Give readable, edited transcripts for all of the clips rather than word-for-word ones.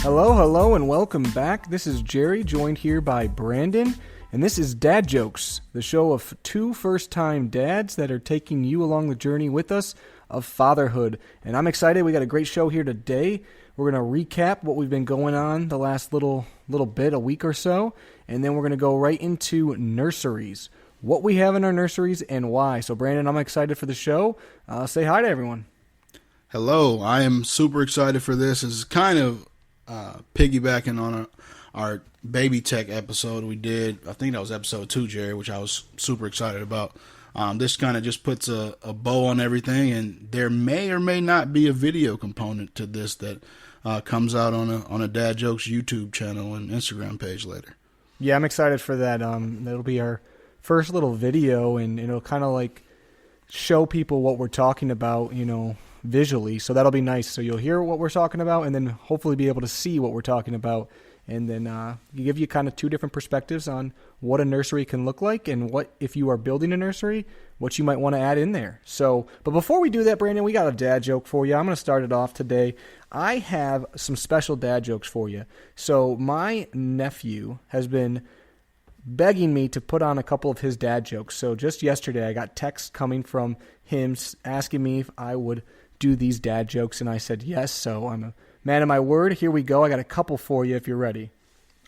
Hello, and welcome back. This is Jerry, joined here by Brandon, and this is Dad Jokes, the show of two first-time dads that are taking you along the journey with us of fatherhood. And I'm excited. We got a great show here today. We're going to recap what we've been going on the last little bit, a week or so, and then we're going to go right into nurseries, what we have in our nurseries and why. So, Brandon, I'm excited for the show. Say hi to everyone. Hello, I am super excited for this. It's kind of piggybacking on our baby tech episode we did. I think that was episode 2, Jerry, which I was super excited about. This kind of just puts a bow on everything, and there may or may not be a video component to this that comes out on a Dad Jokes YouTube channel and Instagram page later. Yeah, I'm excited for that. That'll be our first little video, and it'll kind of like show people what we're talking about, visually. So that'll be nice. So you'll hear what we're talking about, and then hopefully be able to see what we're talking about. And then give you kind of two different perspectives on what a nursery can look like, and what, if you are building a nursery, what you might want to add in there. So, but before we do that, Brandon, we got a dad joke for you. I'm going to start it off today. I have some special dad jokes for you. So my nephew has been begging me to put on a couple of his dad jokes. So just yesterday, I got texts coming from him asking me if I would do these dad jokes, and I said yes. So I'm a man of my word. Here we go. I got a couple for you if you're ready.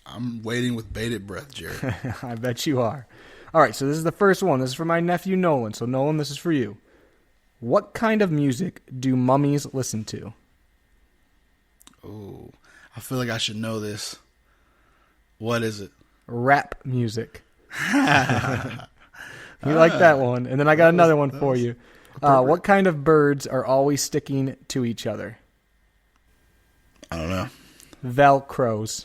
I'm waiting with bated breath, Jerry. I bet you are. All right, so this is the first one. This is for my nephew, Nolan. So, Nolan, this is for you. What kind of music do mummies listen to? Oh, I feel like I should know this. What is it? Rap music. You like that one. And then I got another one for you. What kind of birds are always sticking to each other? I don't know. Velcros.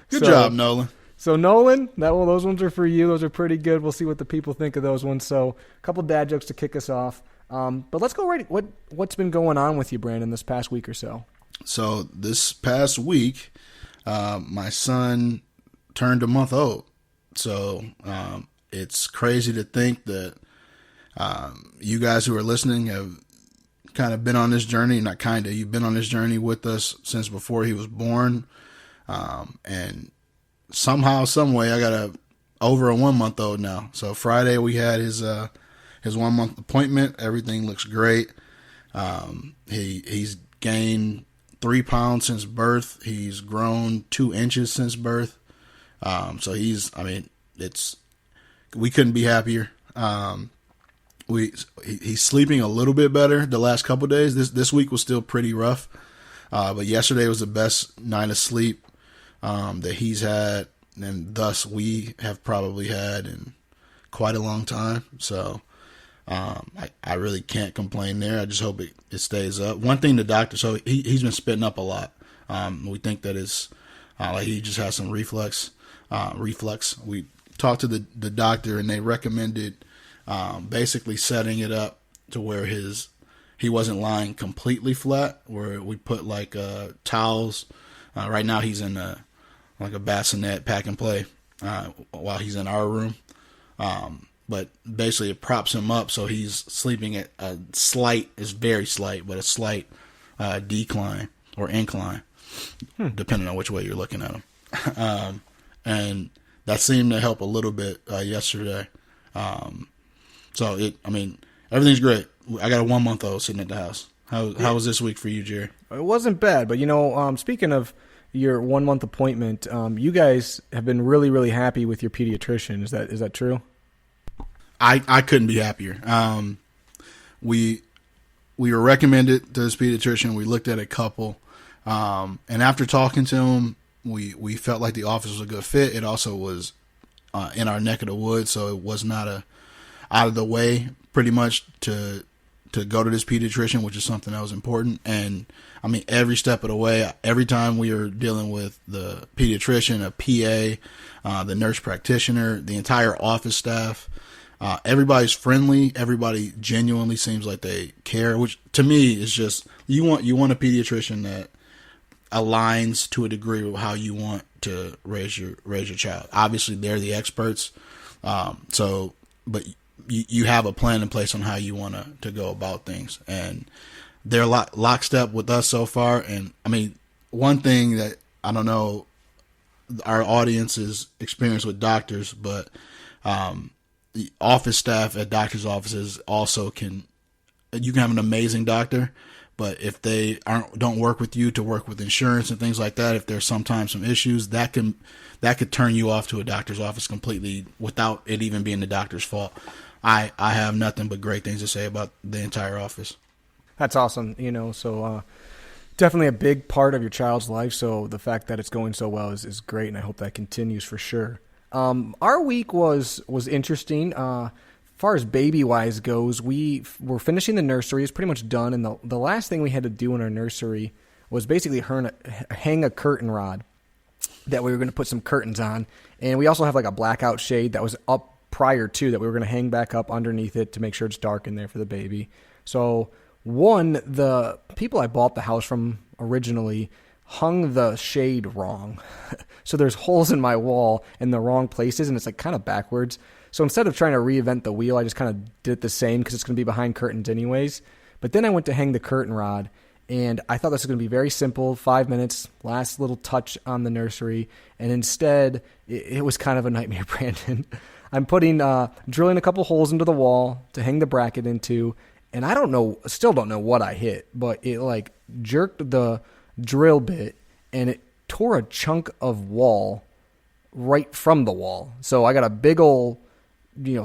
Good job, Nolan. So, Nolan, those ones are for you. Those are pretty good. We'll see what the people think of those ones. So, a couple dad jokes to kick us off. But let's go right. What's been going on with you, Brandon, this past week or so? So, this past week, my son turned a month old. So, it's crazy to think that you guys who are listening have kind of been on this journey. Not kind of. You've been on this journey with us since before he was born. And somehow, some way, I got over a 1 month old now. So Friday we had his 1 month appointment. Everything looks great. He's gained 3 pounds since birth. He's grown 2 inches since birth. So we couldn't be happier. He's sleeping a little bit better the last couple of days. This week was still pretty rough, but yesterday was the best night of sleep that he's had, and thus we have probably had in quite a long time. So I really can't complain there. I just hope it stays up. One thing the doctor, so he's been spitting up a lot. We think that is like he just has some reflux. We talked to the doctor, and they recommended basically setting it up to where he wasn't lying completely flat, where we put like towels. Right now he's in a bassinet pack and play while he's in our room. But basically it props him up so he's sleeping at a slight, it's very slight, but a slight decline or incline, depending on which way you're looking at him. And that seemed to help a little bit yesterday. So everything's great. I got a 1 month old sitting at the house. How was this week for you, Jerry? It wasn't bad, but speaking of your 1 month appointment, you guys have been really, really happy with your pediatrician. Is that true? I couldn't be happier. We were recommended to this pediatrician. We looked at a couple, and after talking to him, we felt like the office was a good fit. It also was in our neck of the woods, so it was not out of the way pretty much to go to this pediatrician, which is something that was important. And every step of the way, every time we were dealing with the pediatrician, a PA, the nurse practitioner, the entire office staff, everybody's friendly. Everybody genuinely seems like they care, which to me is just, you want a pediatrician that aligns to a degree with how you want to raise your child. Obviously they're the experts. But you have a plan in place on how you want to go about things, and they're lockstep with us so far. And I mean, one thing that I don't know our audience's experience with doctors, but the office staff at doctors' offices also you can have an amazing doctor, but if they don't work with you to work with insurance and things like that, if there's sometimes some issues, that could turn you off to a doctor's office completely without it even being the doctor's fault. I have nothing but great things to say about the entire office. That's awesome. So definitely a big part of your child's life. So the fact that it's going so well is great, and I hope that continues for sure. Our week was interesting. As far as baby-wise goes, we were finishing the nursery. It's pretty much done, and the last thing we had to do in our nursery was basically hang a curtain rod that we were going to put some curtains on. And we also have like a blackout shade that was up prior to that we were going to hang back up underneath it to make sure it's dark in there for the baby. So the people I bought the house from originally hung the shade wrong. So there's holes in my wall in the wrong places, and it's like kind of backwards. So instead of trying to reinvent the wheel, I just kind of did it the same because it's going to be behind curtains anyways. But then I went to hang the curtain rod, and I thought this was going to be very simple, 5 minutes, last little touch on the nursery. And instead, it was kind of a nightmare, Brandon. I'm drilling a couple holes into the wall to hang the bracket into, and still don't know what I hit, but it like jerked the drill bit, and it tore a chunk of wall right from the wall. So I got a big old,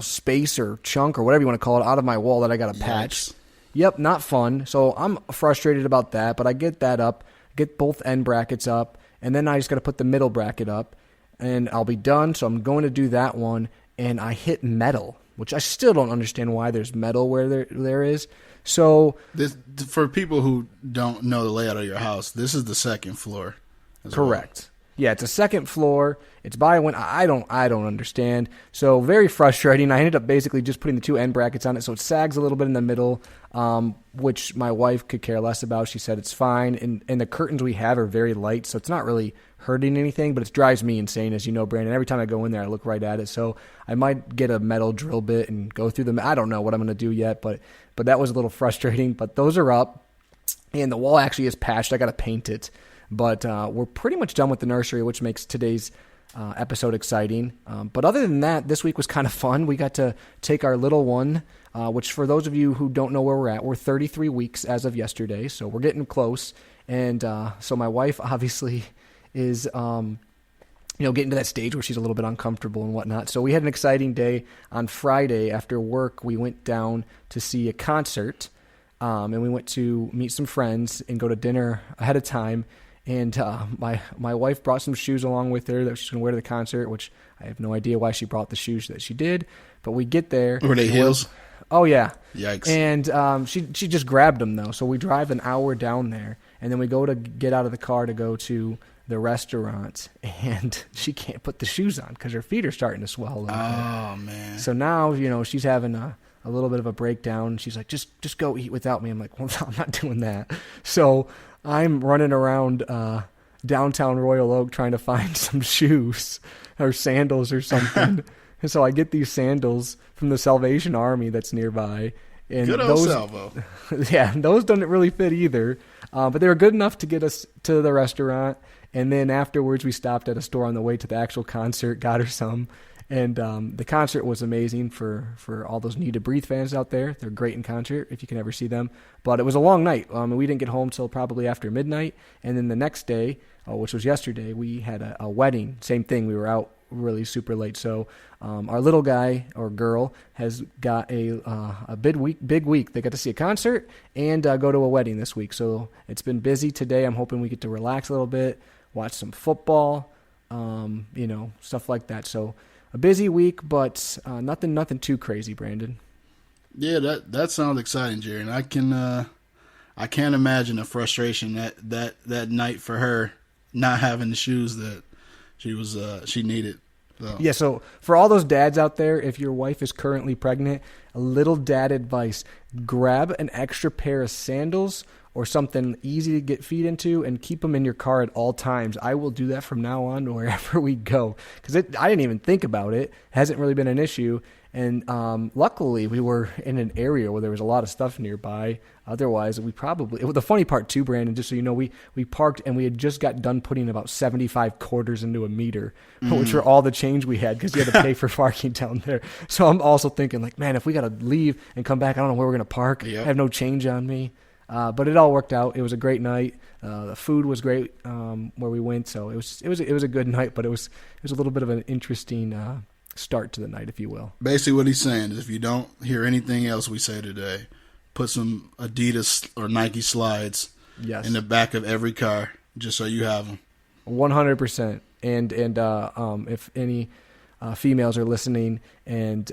space or chunk or whatever you want to call it out of my wall that I got to patch. Yep, not fun. So I'm frustrated about that, but I get that up, get both end brackets up, and then I just got to put the middle bracket up, and I'll be done. So I'm going to do that one, and I hit metal, which I still don't understand why there's metal where there is. So for people who don't know the layout of your house, this is the second floor. Correct. Well. Yeah, it's a second floor. It's by one. I don't understand. So very frustrating. I ended up basically just putting the two end brackets on it, so it sags a little bit in the middle, which my wife could care less about. She said it's fine, and the curtains we have are very light, so it's not really hurting anything, but it drives me insane, as you know, Brandon. Every time I go in there, I look right at it. So I might get a metal drill bit and go through them. I don't know what I'm going to do yet, but that was a little frustrating. But those are up, and the wall actually is patched. I got to paint it. But we're pretty much done with the nursery, which makes today's episode exciting. But other than that, this week was kind of fun. We got to take our little one, which for those of you who don't know where we're at, we're 33 weeks as of yesterday, so we're getting close. And so my wife obviously is getting to that stage where she's a little bit uncomfortable and whatnot. So we had an exciting day. On Friday after work, we went down to see a concert, and we went to meet some friends and go to dinner ahead of time. And my wife brought some shoes along with her that she's going to wear to the concert, which I have no idea why she brought the shoes that she did. But we get there. Were they heels? Oh, yeah. Yikes. And she just grabbed them, though. So we drive an hour down there, and then we go to get out of the car to go to the restaurant, and she can't put the shoes on because her feet are starting to swell a little bit. Oh, man. So now, she's having a little bit of a breakdown. She's like, just go eat without me. I'm like, well, no, I'm not doing that. So I'm running around downtown Royal Oak trying to find some shoes or sandals or something. And so I get these sandals from the Salvation Army that's nearby. And good old Salvo. Yeah, those don't really fit either. But they were good enough to get us to the restaurant. And then afterwards, we stopped at a store on the way to the actual concert, got her some. And the concert was amazing for all those Need to Breathe fans out there. They're great in concert if you can ever see them. But it was a long night. We didn't get home till probably after midnight. And then the next day, which was yesterday, we had a wedding. Same thing. We were out really super late. So our little guy or girl has got a big week. They got to see a concert and go to a wedding this week. So it's been busy today. I'm hoping we get to relax a little bit, watch some football, stuff like that. So a busy week, but nothing too crazy, Brandon. Yeah, that sounds exciting, Jerry. And I can't imagine the frustration that night for her not having the shoes that she needed. So. Yeah, so for all those dads out there, if your wife is currently pregnant, a little dad advice: grab an extra pair of sandals or something easy to get feet into and keep them in your car at all times. I will do that from now on wherever we go because I didn't even think about it. It hasn't really been an issue. And luckily, we were in an area where there was a lot of stuff nearby. Otherwise, we probably... The funny part, too, Brandon, just so you know, we parked and we had just got done putting about 75 quarters into a meter, which were all the change we had because you had to pay for parking down there. So I'm also thinking, like, man, if we got to leave and come back, I don't know where we're going to park. Yep. I have no change on me. But it all worked out. It was a great night. The food was great where we went. So it was a good night, but it was a little bit of an interesting start to the night, if you will. Basically what he's saying is if you don't hear anything else we say today, put some Adidas or Nike slides in the back of every car just so you have them. 100%. And if any females are listening and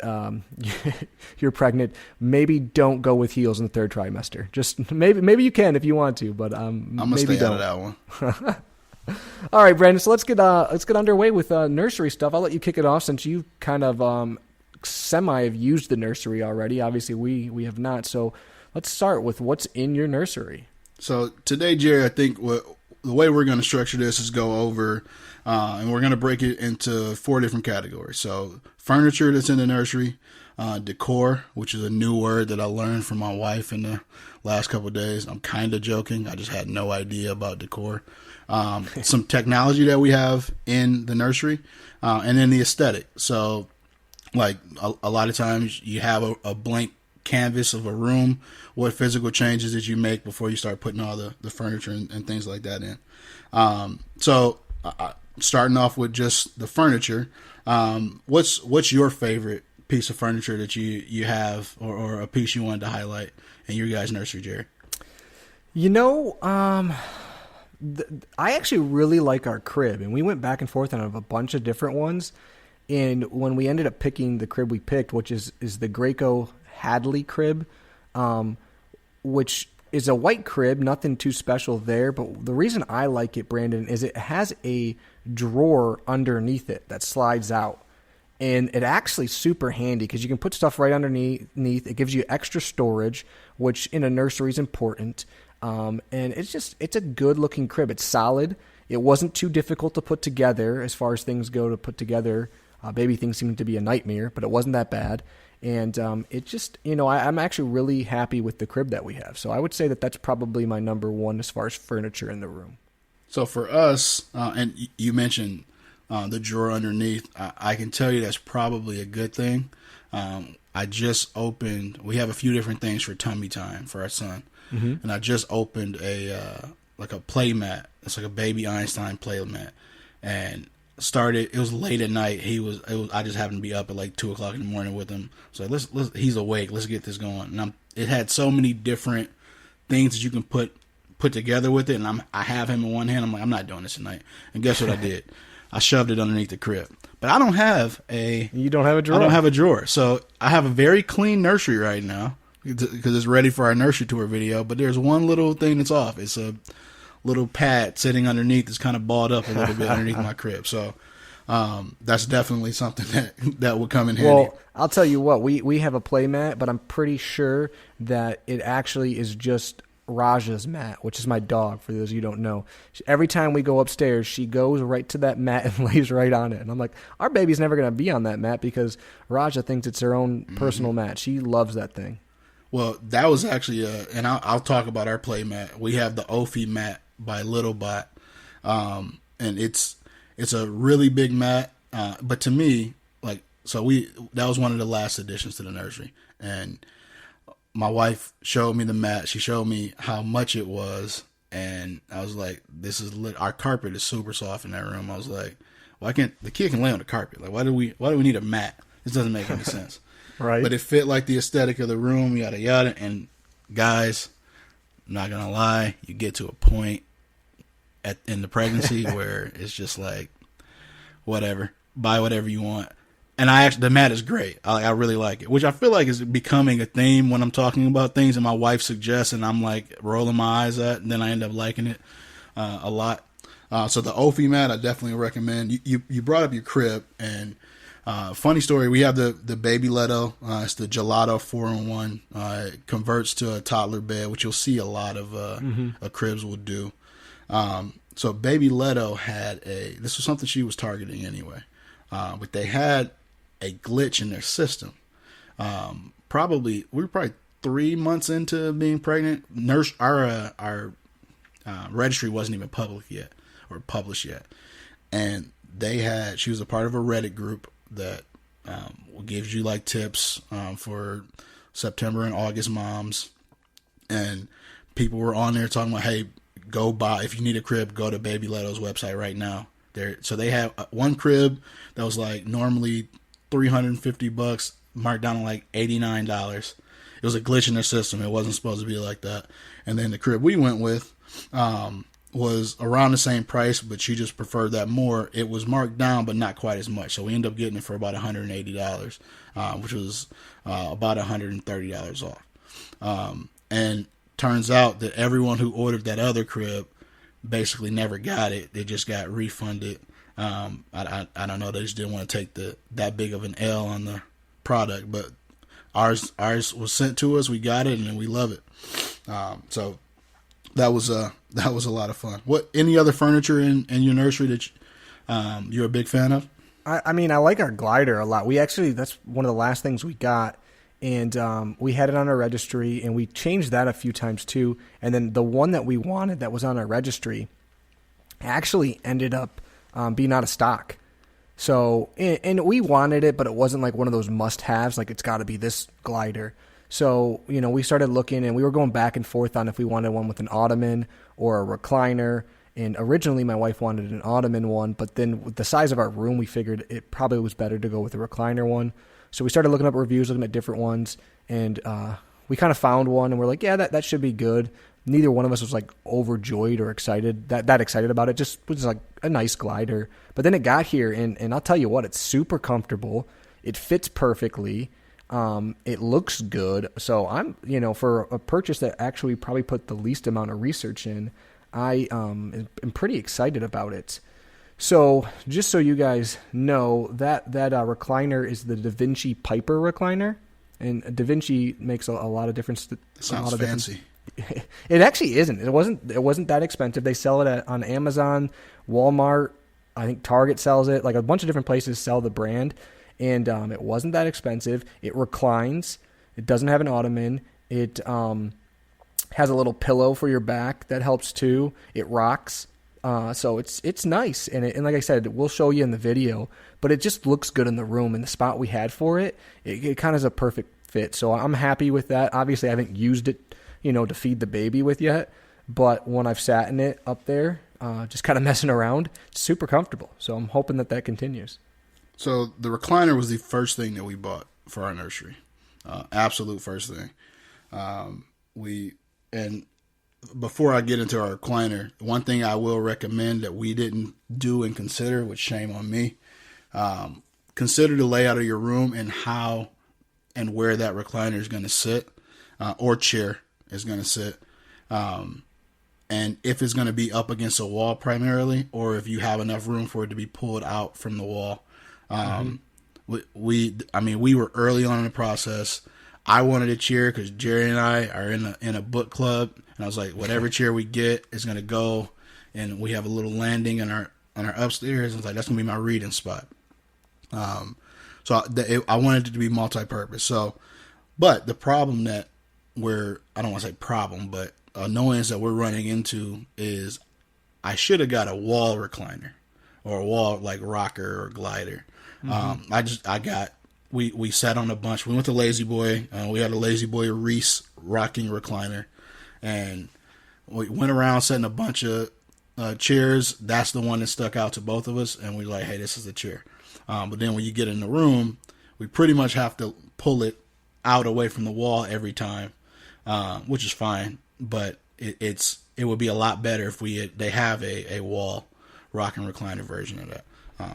you're pregnant, maybe don't go with heels in the third trimester. Just maybe you can if you want to, but I'm gonna maybe stay don't. out of that one. All right, Brandon. So let's get underway with nursery stuff. I'll let you kick it off since you kind of semi have used the nursery already. Obviously, we have not. So let's start with what's in your nursery. So today, Jerry, I think the way we're going to structure this is go over, and we're going to break it into 4 different categories. So furniture that's in the nursery, decor, which is a new word that I learned from my wife in the last couple of days. I'm kind of joking. I just had no idea about decor. Some technology that we have in the nursery, and then the aesthetic. So like a lot of times you have a blank canvas of a room. What physical changes did you make before you start putting all the furniture and things like that in? So starting off with just the furniture, what's your favorite piece of furniture that you have or a piece you wanted to highlight in your guys' nursery, Jerry? You know, I actually really like our crib, and we went back and forth on a bunch of different ones. And when we ended up picking the crib we picked, which is the Graco Hadley crib, which is a white crib, nothing too special there. But the reason I like it, Brandon, is it has a drawer underneath it that slides out. And it actually super handy because you can put stuff right underneath. It gives you extra storage, which in a nursery is important. And it's a good looking crib. It's solid. It wasn't too difficult to put together as far as things go to put together. Baby things seem to be a nightmare, but it wasn't that bad. And it just, I'm actually really happy with the crib that we have. So I would say that that's probably my number one as far as furniture in the room. So for us, and you mentioned the drawer underneath, I can tell you that's probably a good thing. I just opened, we have a few different things for tummy time for our son. Mm-hmm. And I just opened a play mat. It's like a baby Einstein play mat. And it was late at night. I just happened to be up at like 2:00 in the morning with him. So let's he's awake. Let's get this going. And it had so many different things that you can put together with it. And I have him in one hand. I'm like, I'm not doing this tonight. And guess what I did? I shoved it underneath the crib. But I don't have You don't have a drawer? I don't have a drawer. So I have a very clean nursery right now because it's ready for our nursery tour video. But there's one little thing that's off. It's a little pad sitting underneath. It's kind of balled up a little bit underneath my crib. So that's definitely something that will come in handy. Well, I'll tell you what. We have a play mat, but I'm pretty sure that it actually is just Raja's mat, which is my dog, for those of you who don't know. Every time we go upstairs, she goes right to that mat and lays right on it. And I'm like, our baby's never going to be on that mat because Raja thinks it's her own personal mat. She loves that thing. Well, that was actually, and I'll talk about our play mat. We have the Ophi mat by Littlebot, and it's a really big mat. But to me, that was one of the last additions to the nursery, and my wife showed me the mat. She showed me how much it was, and I was like, "This is our carpet is super soft in that room." I was like, "Why can't the kid can lay on the carpet? Like, why do we need a mat? This doesn't make any sense." Right. But it fit like the aesthetic of the room, yada yada. And guys, I'm not gonna lie, you get to a point in the pregnancy where it's just like, whatever, buy whatever you want. And the mat is great. I really like it, which I feel like is becoming a theme when I'm talking about things and my wife suggests and I'm like rolling my eyes at, and then I end up liking it a lot. So the Ophi mat, I definitely recommend. You brought up your crib, and funny story, we have the Baby Leto. It's the Gelato 4-in-1. It converts to a toddler bed, which you'll see a lot of cribs will do. So Baby Leto this was something she was targeting anyway, but they had a glitch in their system We were probably 3 months into being pregnant. Our registry wasn't even published yet, and she was a part of a Reddit group that gives you like tips for September and August moms, and people were on there talking about, hey, go buy, if you need a crib, go to Baby Leto's website right now. So they have one crib that was like normally $350, marked down to like $89. It was a glitch in their system. It wasn't supposed to be like that. And then the crib we went with was around the same price, but she just preferred that more. It was marked down, but not quite as much. So we ended up getting it for about $180, which was about $130 off. And turns out that everyone who ordered that other crib basically never got it. They just got refunded. I don't know. They just didn't want to take that big of an L on the product, but ours was sent to us. We got it, and we love it. So that was a lot of fun. Any other furniture in your nursery that you're a big fan of? I mean, I like our glider a lot. That's one of the last things we got. And we had it on our registry, and we changed that a few times too. And then the one that we wanted that was on our registry actually ended up being out of stock. So, and we wanted it, but it wasn't like one of those must-haves, like it's got to be this glider. So, we started looking, and we were going back and forth on if we wanted one with an ottoman or a recliner. And originally my wife wanted an ottoman one, but then with the size of our room, we figured it probably was better to go with a recliner one. So we started looking up reviews, looking at different ones, and we kind of found one, and we're like, yeah, that should be good. Neither one of us was like overjoyed or excited, that excited about it. Just was like a nice glider. But then it got here, and I'll tell you what, it's super comfortable. It fits perfectly. It looks good. So I'm, for a purchase that actually probably put the least amount of research in, I am pretty excited about it. So just so you guys know, that recliner is the Da Vinci Piper recliner, and Da Vinci makes a lot of difference. Sounds fancy. It actually isn't. It wasn't that expensive. They sell it on Amazon, Walmart. I think Target sells it. Like a bunch of different places sell the brand, and it wasn't that expensive. It reclines. It doesn't have an ottoman. It has a little pillow for your back that helps too. It rocks. So it's nice, and like I said, we'll show you in the video, but it just looks good in the room, and the spot we had for it kind of is a perfect fit. So I'm happy with that. Obviously, I haven't used it, to feed the baby with yet, but when I've sat in it up there, just kind of messing around, it's super comfortable. So I'm hoping that continues. So the recliner was the first thing that we bought for our nursery, absolute first thing. Before I get into our recliner, one thing I will recommend that we didn't do and consider, which shame on me, consider the layout of your room and how and where that recliner is going to sit, or chair is going to sit, and if it's going to be up against a wall primarily, or if you have enough room for it to be pulled out from the wall. We were early on in the process. I wanted a chair because Jerry and I are in a book club, and I was like, whatever chair we get is gonna go, and we have a little landing on our upstairs. I was like, that's gonna be my reading spot. So I wanted it to be multi-purpose. So, but the problem that I don't want to say problem, but annoyance that we're running into is I should have got a wall recliner or a wall like rocker or glider. We sat on a bunch. We went to Lazy Boy. We had a Lazy Boy Reese rocking recliner, and we went around setting a bunch of chairs. That's the one that stuck out to both of us, and we were like, hey, this is the chair. But then when you get in the room, we pretty much have to pull it out away from the wall every time, which is fine. But it would be a lot better if they have a wall rocking recliner version of that.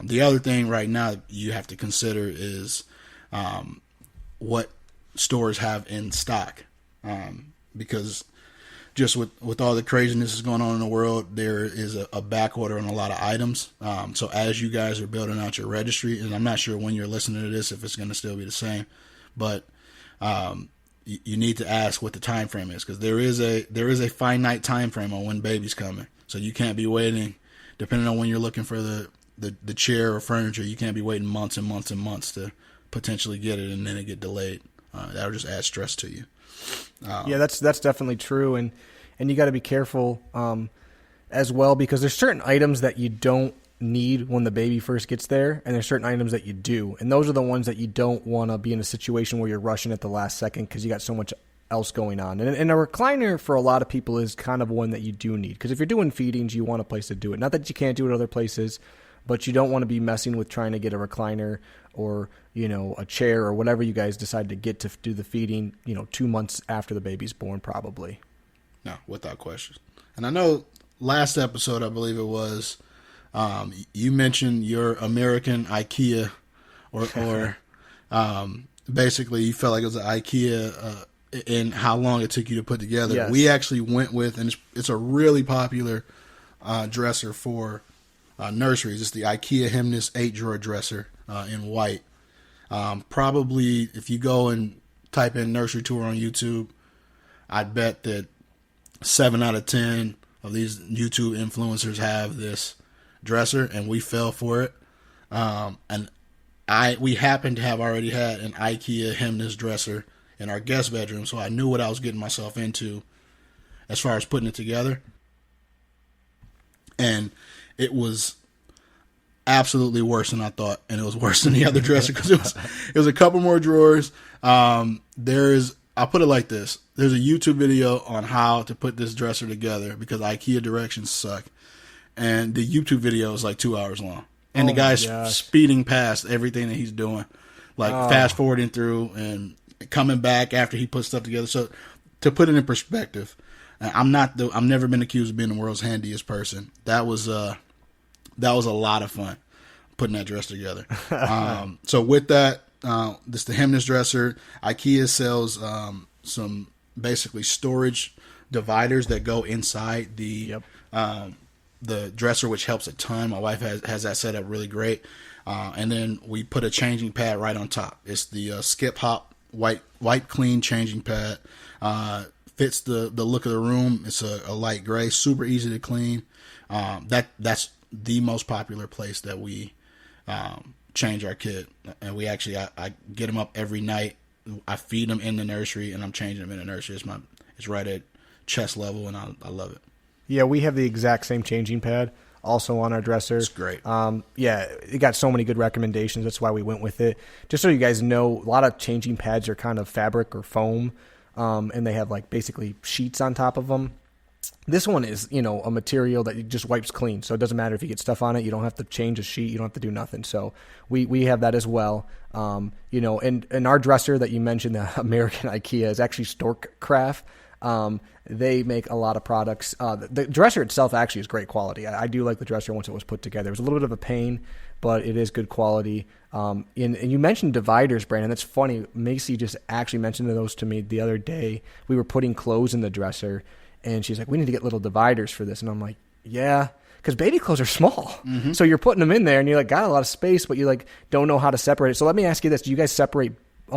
The other thing right now you have to consider is what stores have in stock, because just with all the craziness that's going on in the world, there is a back order on a lot of items. So as you guys are building out your registry, and I'm not sure when you're listening to this if it's going to still be the same, but you need to ask what the time frame is, because there is a finite time frame on when baby's coming. So you can't be waiting, depending on when you're looking for the chair or furniture. You can't be waiting months and months and months to potentially get it, and then it get delayed. That'll just add stress to you. Yeah, that's definitely true, and you got to be careful as well, because there's certain items that you don't need when the baby first gets there, and there's certain items that you do, and those are the ones that you don't want to be in a situation where you're rushing at the last second because you got so much else going on. And a recliner for a lot of people is kind of one that you do need, because if you're doing feedings, you want a place to do it. Not that you can't do it other places, but you don't want to be messing with trying to get a recliner or, a chair or whatever you guys decide to get to do the feeding, 2 months after the baby's born, probably. No, without question. And I know last episode, I believe it was, you mentioned your American IKEA, or basically you felt like it was an IKEA and how long it took you to put together. Yes. We actually went with, and it's a really popular dresser for nurseries. It's the IKEA Hemnes 8-drawer dresser in white. Probably if you go and type in nursery tour on YouTube, I'd bet that 7 out of 10 of these YouTube influencers have this dresser, and we fell for it. And we happened to have already had an IKEA Hemnes dresser in our guest bedroom, so I knew what I was getting myself into as far as putting it together. And it was absolutely worse than I thought, and it was worse than the other dresser because it was a couple more drawers. I'll put it like this: there's a YouTube video on how to put this dresser together because IKEA directions suck, and the YouTube video is like 2 hours long, and the guy's speeding past everything that he's doing, like fast forwarding through and coming back after he puts stuff together. So to put it in perspective, I've never been accused of being the world's handiest person. That was a lot of fun putting that dress together. So with that, this is the Hemnes dresser. IKEA sells some basically storage dividers that go inside the dresser, which helps a ton. My wife has that set up really great. And then we put a changing pad right on top. It's the Skip Hop white clean changing pad. Fits the look of the room. It's a light gray, super easy to clean. That's the most popular place that we change our kid, and we actually I get him up every night. I feed him in the nursery, and I'm changing him in the nursery. It's right at chest level, and I love it. Yeah, we have the exact same changing pad also on our dresser. It's great. It got so many good recommendations. That's why we went with it. Just so you guys know, a lot of changing pads are kind of fabric or foam, and they have like basically sheets on top of them. This one is, a material that just wipes clean. So it doesn't matter if you get stuff on it. You don't have to change a sheet. You don't have to do nothing. So we have that as well. And our dresser that you mentioned, the American IKEA, is actually Storkcraft. They make a lot of products. The dresser itself actually is great quality. I do like the dresser once it was put together. It was a little bit of a pain, but it is good quality. And you mentioned dividers, Brandon. That's funny. Macy just actually mentioned those to me the other day. We were putting clothes in the dresser, and she's like, we need to get little dividers for this. And I'm like, yeah, because baby clothes are small. Mm-hmm. So you're putting them in there, and you're like, got a lot of space, but you like don't know how to separate it. So let me ask you this. Do you guys separate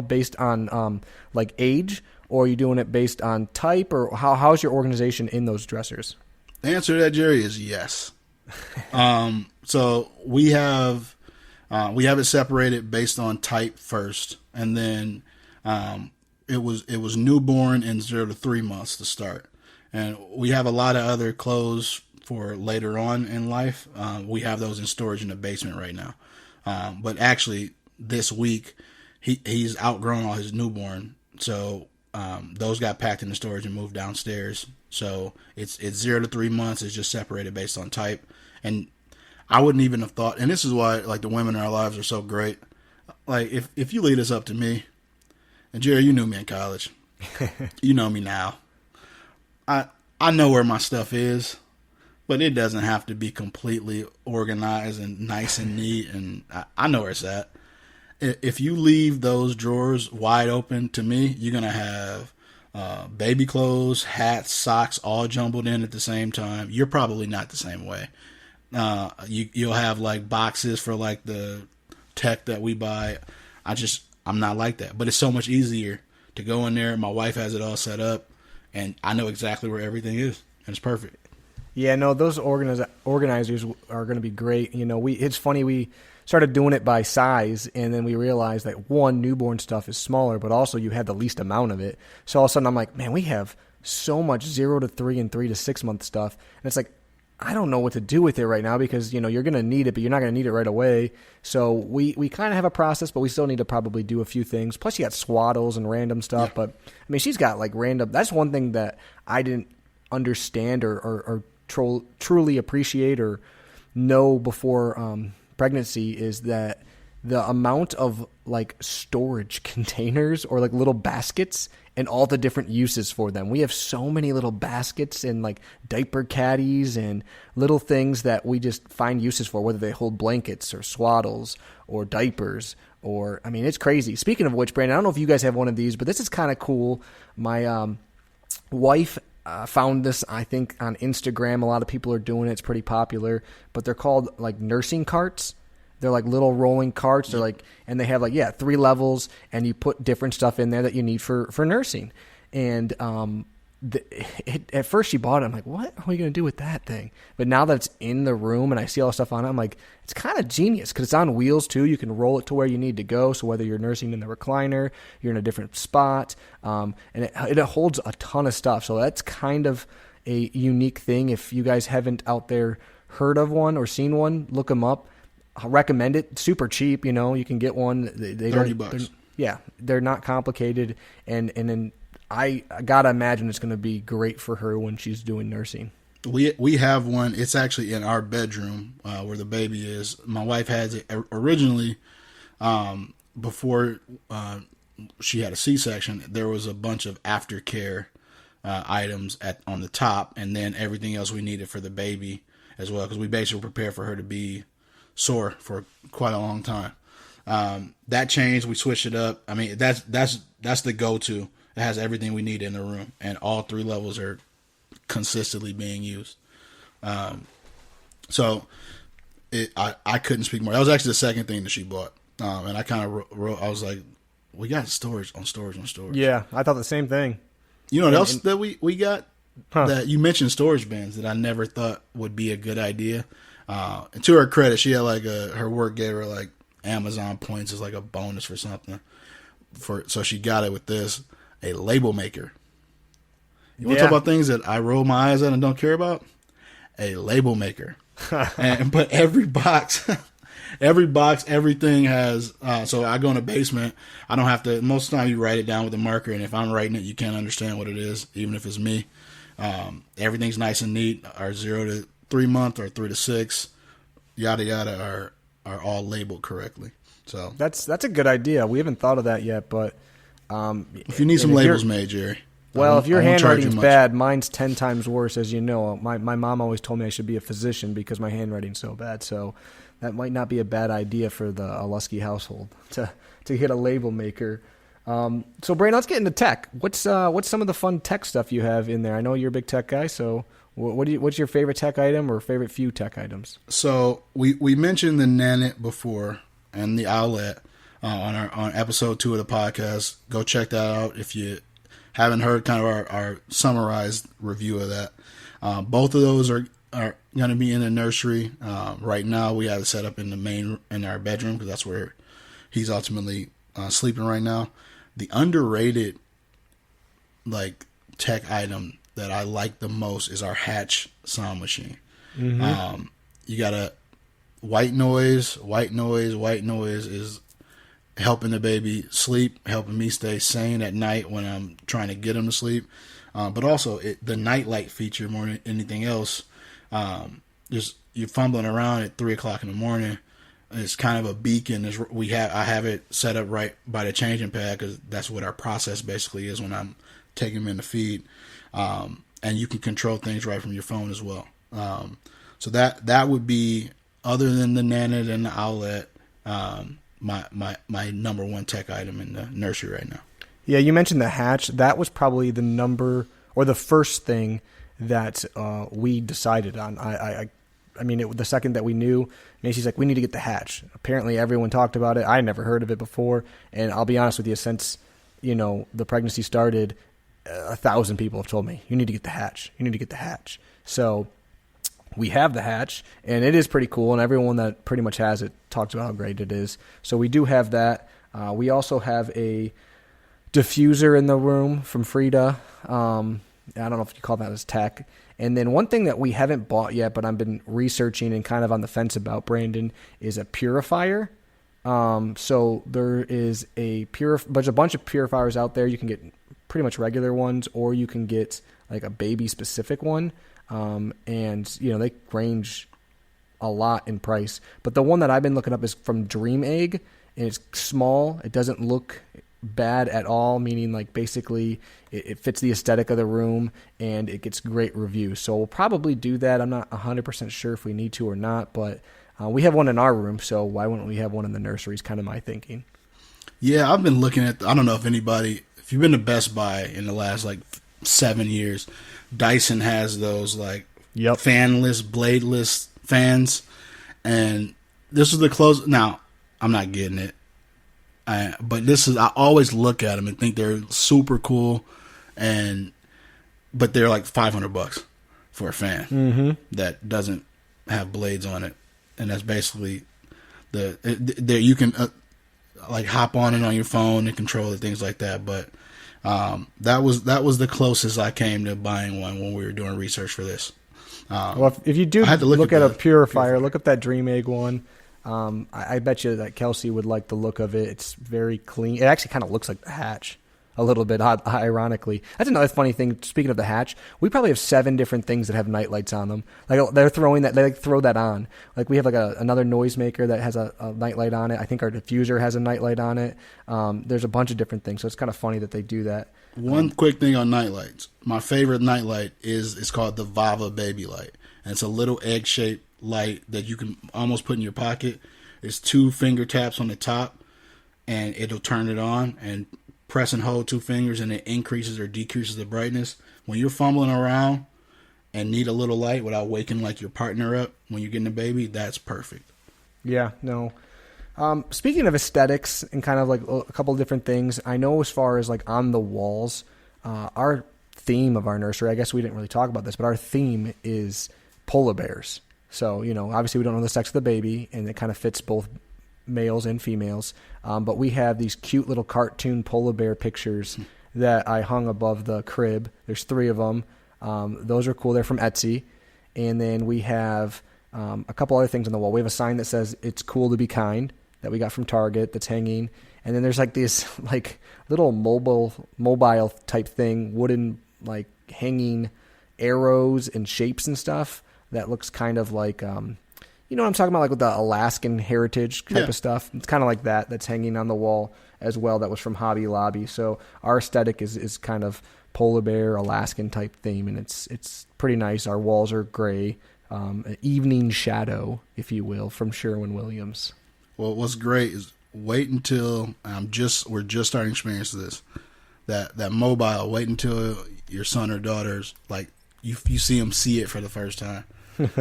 based on like age, or are you doing it based on type, or how's your organization in those dressers? The answer to that, Jerry, is yes. So we have it separated based on type first, and then it was newborn and 0 to 3 months to start. And we have a lot of other clothes for later on in life. We have those in storage in the basement right now. But actually, this week, he's outgrown all his newborn. So those got packed in the storage and moved downstairs. So it's 0 to 3 months. It's just separated based on type. And I wouldn't even have thought, and this is why like the women in our lives are so great. Like if you leave this up to me, and Jerry, you knew me in college. You know me now. I know where my stuff is, but it doesn't have to be completely organized and nice and neat, and I know where it's at. If you leave those drawers wide open to me, you're going to have baby clothes, hats, socks, all jumbled in at the same time. You're probably not the same way. You'll have like boxes for like the tech that we buy. I'm not like that, but it's so much easier to go in there. My wife has it all set up, and I know exactly where everything is, and it's perfect. Yeah, no, those organizers are going to be great. It's funny, started doing it by size, and then we realized that one, newborn stuff is smaller, but also you have the least amount of it. So all of a sudden I'm like, man, we have so much 0 to 3 and 3 to 6 month stuff, and it's like, I don't know what to do with it right now because, you're going to need it, but you're not going to need it right away. So we kind of have a process, but we still need to probably do a few things. Plus you got swaddles and random stuff. Yeah. But I mean, she's got like random, that's one thing that I didn't understand or truly appreciate or know before pregnancy is that the amount of like storage containers or like little baskets and all the different uses for them. We have so many little baskets and like diaper caddies and little things that we just find uses for, whether they hold blankets or swaddles or diapers or, I mean, it's crazy. Speaking of which, Brandon, I don't know if you guys have one of these, but this is kind of cool. My wife found this, I think, on Instagram. A lot of people are doing it. It's pretty popular, but they're called like nursing carts. They're like little rolling carts. They're like, and they have like, 3 levels, and you put different stuff in there that you need for nursing. And at first she bought it. I'm like, what are we going to do with that thing? But now that it's in the room and I see all the stuff on it, I'm like, it's kind of genius because it's on wheels too. You can roll it to where you need to go. So whether you're nursing in the recliner, you're in a different spot, and it holds a ton of stuff. So that's kind of a unique thing. If you guys haven't out there heard of one or seen one, look them up. I recommend it. Super cheap, you can get one. They $30. They're not complicated, and then I gotta imagine it's going to be great for her when she's doing nursing. We have one. It's actually in our bedroom where the baby is. My wife has it originally before she had a C-section. There was a bunch of aftercare items on the top, and then everything else we needed for the baby as well, because we basically prepared for her to be sore for quite a long time. That changed. We switched it up. I mean, that's the go-to. It has everything we need in the room, and all 3 levels are consistently being used. So I couldn't speak more. That was actually the second thing that she bought, and I kind of wrote. I was like, we got storage on storage on storage. Yeah, I thought the same thing. You know what else that we got? That you mentioned storage bins that I never thought would be a good idea. And to her credit, she had like her work gave her like Amazon points as like a bonus for something. So she got it with this, a label maker. You want to talk about things that I roll my eyes at and don't care about? A label maker. But every box, everything has, so I go in the basement. I don't have to, most of the time you write it down with a marker, and if I'm writing it, you can't understand what it is, even if it's me. Everything's nice and neat. Our 0 to 3 month or 3 to 6, yada yada, are all labeled correctly. So that's a good idea. We haven't thought of that yet, but if you need some labels made, Jerry. Well, if your handwriting's bad, mine's 10 times worse, as you know. My mom always told me I should be a physician because my handwriting's so bad. So that might not be a bad idea for the Alusky household to get a label maker. So, Brandon, let's get into tech. What's some of the fun tech stuff you have in there? I know you're a big tech guy, so what's your favorite tech item or favorite few tech items? So we mentioned the Nanit before and the Owlet on episode 2 of the podcast. Go check that out if you haven't heard kind of our summarized review of that. Both of those are going to be in the nursery. Right now we have it set up in our bedroom because that's where he's ultimately sleeping right now. The underrated like tech item that I like the most is our Hatch sound machine. Mm-hmm. You got a white noise. White noise is helping the baby sleep, helping me stay sane at night when I'm trying to get him to sleep. But also the nightlight feature more than anything else. Just you're fumbling around at 3:00 in the morning. It's kind of a beacon. I have it set up right by the changing pad because that's what our process basically is when I'm taking him in the feed. And you can control things right from your phone as well. So that would be, other than the Nanit and the Owlet, my number one tech item in the nursery right now. Yeah, you mentioned the Hatch. That was probably the first thing that we decided on. I mean, the second that we knew, Macy's like, we need to get the Hatch. Apparently, everyone talked about it. I never heard of it before, and I'll be honest with you, since the pregnancy started, 1,000 people have told me you need to get the Hatch. You need to get the Hatch. So we have the hatch, and it is pretty cool, and everyone that pretty much has it talks about how great it is. So we do have that. We also have a diffuser in the room from Frida. I don't know if you call that as tech. And then one thing that we haven't bought yet, but I've been researching and kind of on the fence about, Brandon, is a purifier. So there is there's a bunch of purifiers out there. You can get pretty much regular ones, or you can get like a baby specific one. And you know, they range a lot in price. But the one that I've been looking up is from Dream Egg, and it's small. It doesn't look bad at all, meaning like basically it fits the aesthetic of the room and it gets great reviews. So we'll probably do that. I'm not 100% sure if we need to or not, but we have one in our room, so why wouldn't we have one in the nursery is kind of my thinking. Yeah, I've been looking at, I don't know if you've been to Best Buy in the last like 7 years, Dyson has those like fanless, bladeless fans, and this is the close. Now, I'm not getting it. But I always look at them and think they're super cool, but they're like $500 for a fan that doesn't have blades on it, and that's basically you can like hop on it on your phone and control it, things like that. But that was the closest I came to buying one when we were doing research for this. Well, if you do look at a purifier, look up that Dream Egg one. I bet you that Kelsey would like the look of it. It's very clean. It actually kind of looks like the hatch a little bit, ironically. That's another funny thing. Speaking of the hatch, we probably have 7 different things that have night lights on them. Like they throw that on. Like we have like another noisemaker that has a night light on it. I think our diffuser has a night light on it. There's a bunch of different things. So it's kind of funny that they do that. One quick thing on night lights. My favorite night light is called the Vava Baby Light. And it's a little egg-shaped light that you can almost put in your pocket. It's 2 finger taps on the top, and it'll turn it on, and press and hold 2 fingers, and it increases or decreases the brightness. When you're fumbling around and need a little light without waking like your partner up when you're getting a baby, that's perfect. Yeah, no. Speaking of aesthetics and kind of like a couple of different things, I know as far as like on the walls, our theme of our nursery, I guess we didn't really talk about this, but our theme is polar bears. So, you know, obviously we don't know the sex of the baby, and it kind of fits both males and females. But we have these cute little cartoon polar bear pictures that I hung above the crib. There's 3 of them. Those are cool. They're from Etsy. And then we have a couple other things on the wall. We have a sign that says "It's cool to be kind" that we got from Target that's hanging. And then there's like this like little mobile type thing, wooden like hanging arrows and shapes and stuff. That looks kind of like, you know what I'm talking about, like with the Alaskan heritage type of stuff. It's kind of like that. That's hanging on the wall as well. That was from Hobby Lobby. So our aesthetic is kind of polar bear, Alaskan type theme, and it's pretty nice. Our walls are gray, an evening shadow, if you will, from Sherwin-Williams. Well, what's great is wait until we're just starting to experience this. That mobile. Wait until your son or daughter's like you see them see it for the first time.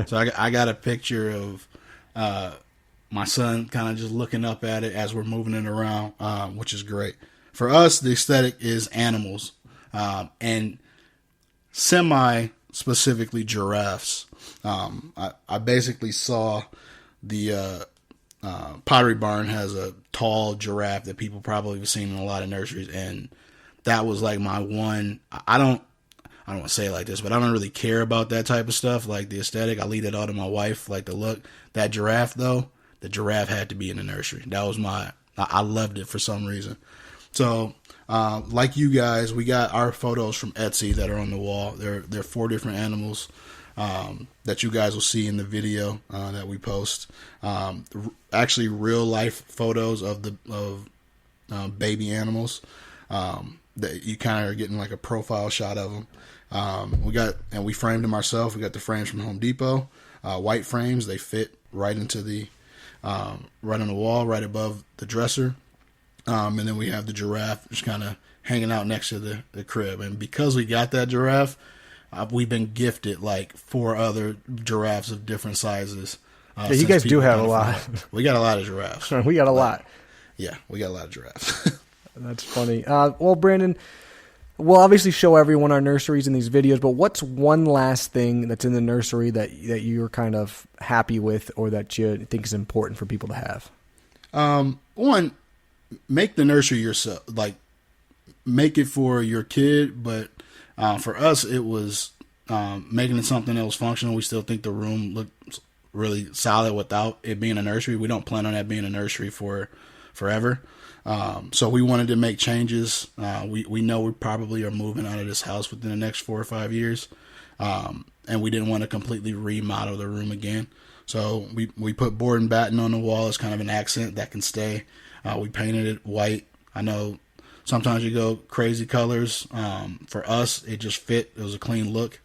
So I got a picture of my son kind of just looking up at it as we're moving it around, which is great. For us, the aesthetic is animals, and semi-specifically giraffes. I basically saw the Pottery Barn has a tall giraffe that people probably have seen in a lot of nurseries, and that was like my one. I don't want to say it like this, but I don't really care about that type of stuff, like the aesthetic. I leave that all to my wife, like the look. That giraffe, though, the giraffe had to be in the nursery. That was I loved it for some reason. So, like you guys, we got our photos from Etsy that are on the wall. There are 4 different animals that you guys will see in the video that we post. Actually, real life photos of baby animals that you kind of are getting like a profile shot of them. We framed them ourselves. We got the frames from Home Depot, white frames. They fit right into right on the wall, right above the dresser. And then we have the giraffe just kind of hanging out next to the crib. And because we got that giraffe, we've been gifted like 4 other giraffes of different sizes. Yeah, you guys do have a lot. We got a lot of giraffes. We got a lot. Yeah, we got a lot of giraffes. That's funny. Well, Brandon, we'll obviously show everyone our nurseries in these videos, but what's one last thing that's in the nursery that you're kind of happy with or that you think is important for people to have? One, make the nursery yourself. Like, make it for your kid, but for us, it was making it something that was functional. We still think the room looked really solid without it being a nursery. We don't plan on that being a nursery for forever. So we wanted to make changes. We know we probably are moving out of this house within the next 4 or 5 years. And we didn't want to completely remodel the room again. So we put board and batten on the wall as kind of an accent that can stay. We painted it white. I know sometimes you go crazy colors. For us, it just fit. It was a clean look.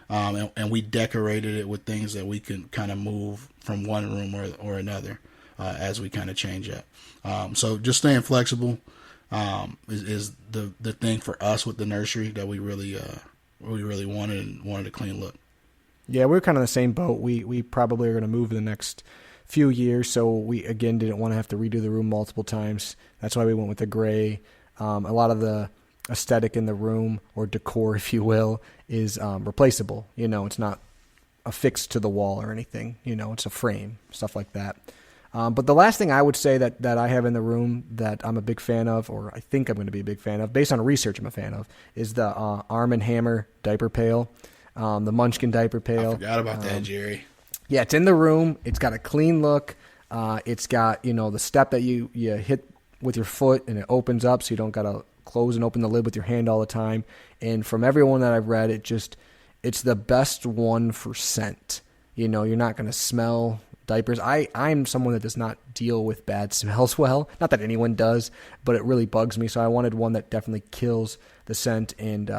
And we decorated it with things that we can kind of move from one room or another as we kind of change up. So just staying flexible is the thing for us with the nursery that we really wanted a clean look. Yeah, we're kind of in the same boat. We probably are going to move in the next few years, so we, again, didn't want to have to redo the room multiple times. That's why we went with the gray. A lot of the aesthetic in the room, or decor, if you will, is replaceable. It's not affixed to the wall or anything. It's a frame, stuff like that. But the last thing I would say that I have in the room that I'm a big fan of, or I think I'm going to be a big fan of, based on research I'm a fan of, is the Arm & Hammer diaper pail, the Munchkin diaper pail. I forgot about that, Jerry. Yeah, it's in the room. It's got a clean look. It's got, the step that you hit with your foot and it opens up, so you don't got to close and open the lid with your hand all the time. And from everyone that I've read, it's the best one for scent. You're not going to smell diapers. I'm someone that does not deal with bad smells well. Not that anyone does, but it really bugs me. So I wanted one that definitely kills the scent, and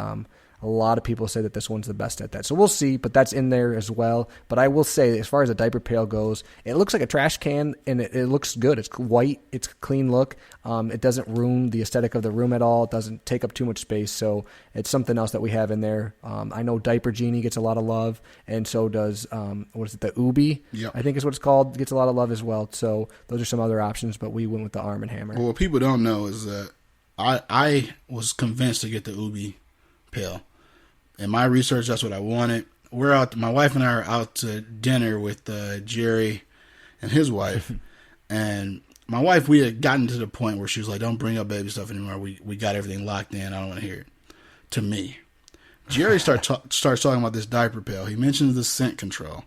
a lot of people say that this one's the best at that. So we'll see, but that's in there as well. But I will say, as far as a diaper pail goes, it looks like a trash can, and it looks good. It's white. It's a clean look. It doesn't ruin the aesthetic of the room at all. It doesn't take up too much space. So it's something else that we have in there. I know Diaper Genie gets a lot of love, and so does, the Ubi, Yep. I think is what it's called, gets a lot of love as well. So those are some other options, but we went with the Arm & Hammer. Well, what people don't know is that I was convinced to get the Ubi pail. In my research, that's what I wanted. My wife and I are out to dinner with Jerry and his wife. And my wife, we had gotten to the point where she was like, don't bring up baby stuff anymore. We got everything locked in. I don't want to hear it. To me. Jerry starts talking about this diaper pail. He mentions the scent control.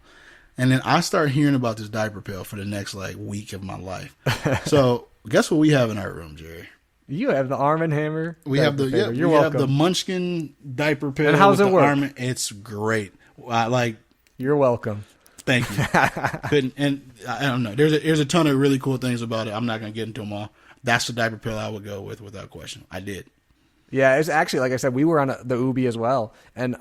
And then I start hearing about this diaper pail for the next week of my life. So guess what we have in our room, Jerry? You have the Arm & Hammer. We have the You're welcome. have the Munchkin diaper pail. And how's it work? It's great. You're welcome. Thank you. And I don't know. There's a ton of really cool things about it. I'm not going to get into them all. That's the diaper pail I would go with without question. I did. Yeah, it's actually, like I said, we were on the Ubi as well. And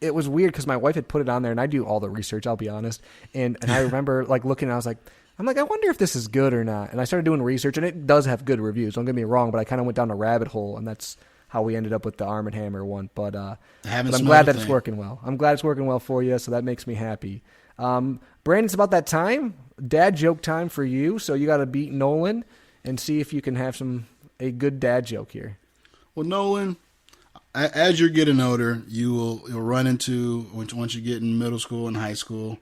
it was weird because my wife had put it on there, and I do all the research, I'll be honest. And I remember looking, and I was like, I wonder if this is good or not. And I started doing research, and it does have good reviews. Don't get me wrong, but I kind of went down a rabbit hole, and that's how we ended up with the Arm & Hammer one. But I'm glad that it's working well. I'm glad it's working well for you, so that makes me happy. Brandon, it's about that time. Dad joke time for you. So you got to beat Nolan and see if you can have a good dad joke here. Well, Nolan, as you're getting older, you'll run into, once you get in middle school and high school,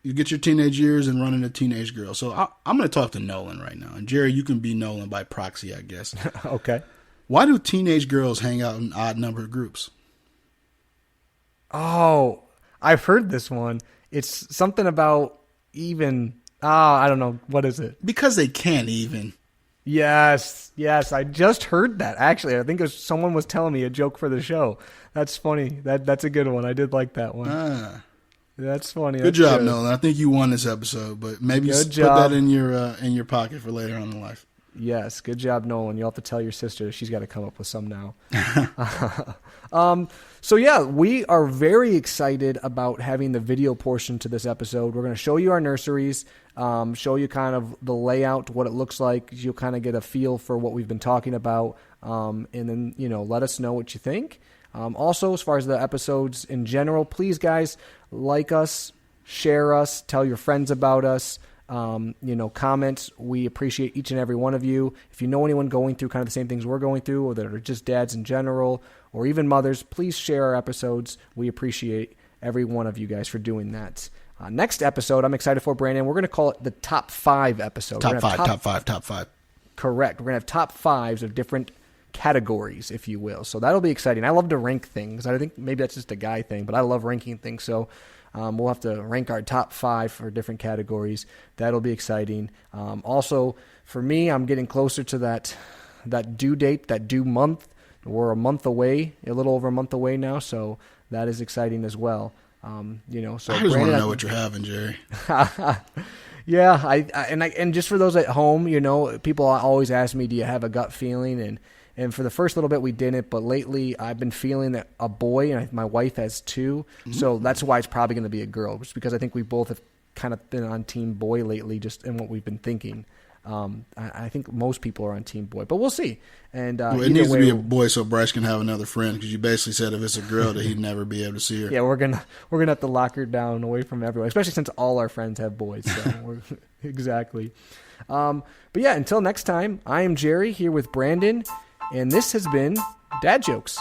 you get your teenage years and run into teenage girls. So I'm going to talk to Nolan right now. And Jerry, you can be Nolan by proxy, I guess. Okay. Why do teenage girls hang out in odd numbered groups? Oh, I've heard this one. It's something about even. I don't know. What is it? Because they can't even. Yes. I just heard that. Actually, I think someone was telling me a joke for the show. That's funny. That's a good one. I did like that one. That's funny. Good job, Nolan. I think you won this episode, but maybe put that in your pocket for later on in life. Yes, good job, Nolan. You'll have to tell your sister. She's got to come up with some now. So yeah, we are very excited about having the video portion to this episode. We're going to show you our nurseries, show you kind of the layout, what it looks like. You'll kind of get a feel for what we've been talking about, and then let us know what you think. Also, as far as the episodes in general, please, guys, like us, share us, tell your friends about us. comments. We appreciate each and every one of you. If you know anyone going through kind of the same things we're going through, or that are just dads in general, or even mothers, please share our episodes. We appreciate every one of you guys for doing that. Next episode, I'm excited for, Brandon. We're going to call it the top 5 episode. Top five. Correct. We're going to have top 5s of different categories, if you will. So that'll be exciting. I love to rank things. I think maybe that's just a guy thing, but I love ranking things. So we'll have to rank our top 5 for different categories. That'll be exciting. Also, for me, I'm getting closer to that due date, that due month. We're a month away, a little over a month away now, so that is exciting as well. So I just want to know what you're having, Jerry. Yeah, and just for those at home, people always ask me, do you have a gut feeling? And for the first little bit, we didn't, but lately I've been feeling that a boy, and my wife has 2, so that's why it's probably going to be a girl, just because I think we both have kind of been on team boy lately, just in what we've been thinking. I think most people are on team boy, but we'll see. And it needs to be a boy so Bryce can have another friend, because you basically said if it's a girl that he'd never be able to see her. Yeah, we're gonna have to lock her down away from everyone, especially since all our friends have boys. So exactly. But yeah, until next time, I am Jerry here with Brandon, and this has been Dad Jokes.